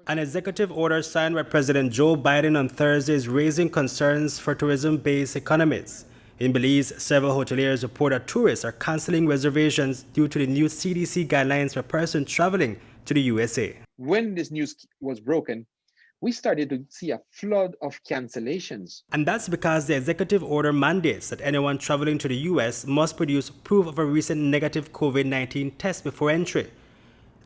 An executive order signed by President Joe Biden on Thursday is raising concerns for tourism-based economies. In Belize, several hoteliers report that tourists are canceling reservations due to the new C.D.C guidelines for persons traveling to the USA. When this news was broken, we started to see a flood of cancellations. And that's because the executive order mandates that anyone traveling to the US must produce proof of a recent negative COVID-19 test before entry.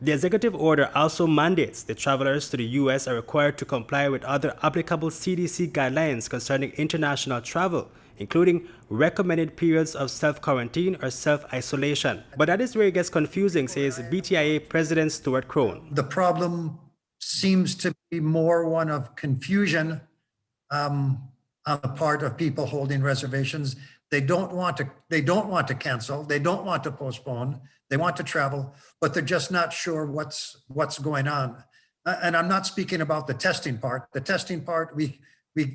The executive order also mandates that travelers to the US are required to comply with other applicable C.D.C guidelines concerning international travel, including recommended periods of self-quarantine or self-isolation. But that is where it gets confusing, says BTIA President Stuart Crone. The problem seems to be more one of confusion on the part of people holding reservations. They don't want to cancel. They don't want to postpone. They want to travel, but they're just not sure what's going on. And I'm not speaking about the testing part. The testing part, we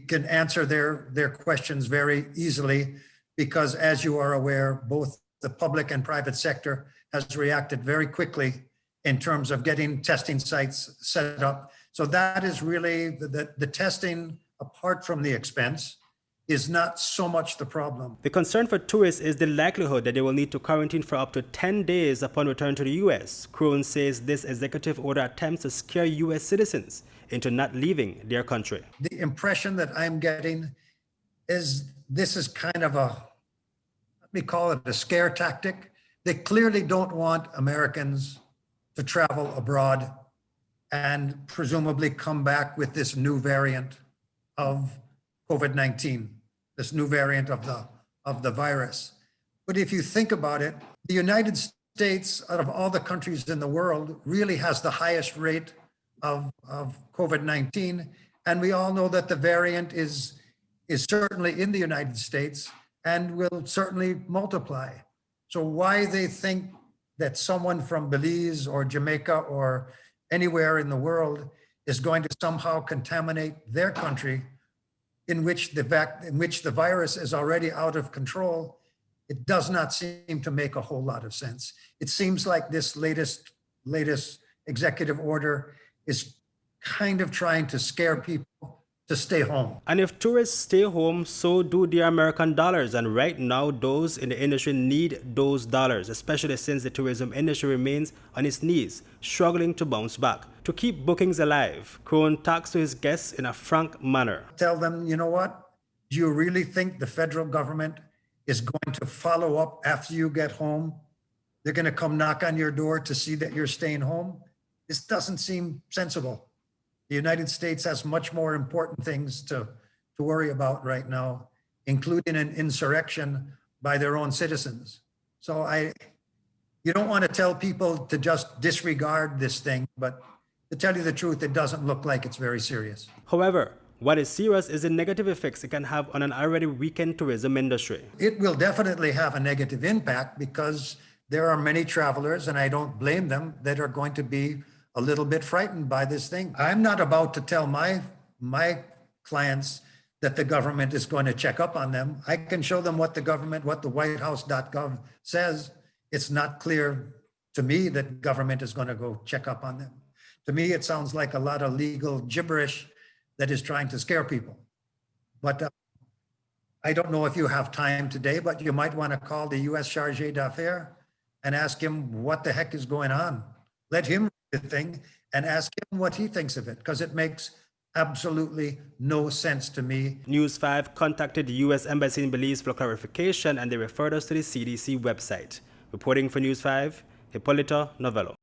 can answer their questions very easily because, as you are aware, both the public and private sector has reacted very quickly in terms of getting testing sites set up. So that is really the testing, apart from the expense, is not so much the problem. The concern for tourists is the likelihood that they will need to quarantine for up to 10 days upon return to the US. Crone says this executive order attempts to scare US citizens into not leaving their country. The impression that I'm getting is this is kind of let me call it a scare tactic. They clearly don't want Americans to travel abroad and presumably come back with this new variant of COVID-19, this new variant of the virus. But if you think about it, the United States, out of all the countries in the world, really has the highest rate of COVID-19. And we all know that the variant is certainly in the United States and will certainly multiply. So why they think that someone from Belize or Jamaica or anywhere in the world is going to somehow contaminate their country in which the virus is already out of control, it does not seem to make a whole lot of sense. It seems like this latest executive order is kind of trying to scare people to stay home. And if tourists stay home, so do their American dollars. And right now, those in the industry need those dollars, especially since the tourism industry remains on its knees, struggling to bounce back. To keep bookings alive, Crone talks to his guests in a frank manner. Tell them, you know what? Do you really think the federal government is going to follow up after you get home? They're going to come knock on your door to see that you're staying home? This doesn't seem sensible. The United States has much more important things to worry about right now, including an insurrection by their own citizens. So you don't want to tell people to just disregard this thing, but to tell you the truth, it doesn't look like it's very serious. However, what is serious is the negative effects it can have on an already weakened tourism industry. It will definitely have a negative impact because there are many travelers, and I don't blame them, that are going to be a little bit frightened by this thing. I'm not about to tell my clients that the government is going to check up on them. I can show them what the whitehouse.gov says. It's not clear to me that government is going to go check up on them. To me, it sounds like a lot of legal gibberish that is trying to scare people. But I don't know if you have time today, but you might want to call the US Chargé d'Affaires and ask him what the heck is going on. Let him read the thing and ask him what he thinks of it, because it makes absolutely no sense to me. News 5 contacted the U.S. Embassy in Belize for clarification, and they referred us to the C.D.C website. Reporting for News 5, Hipolito, Novelo.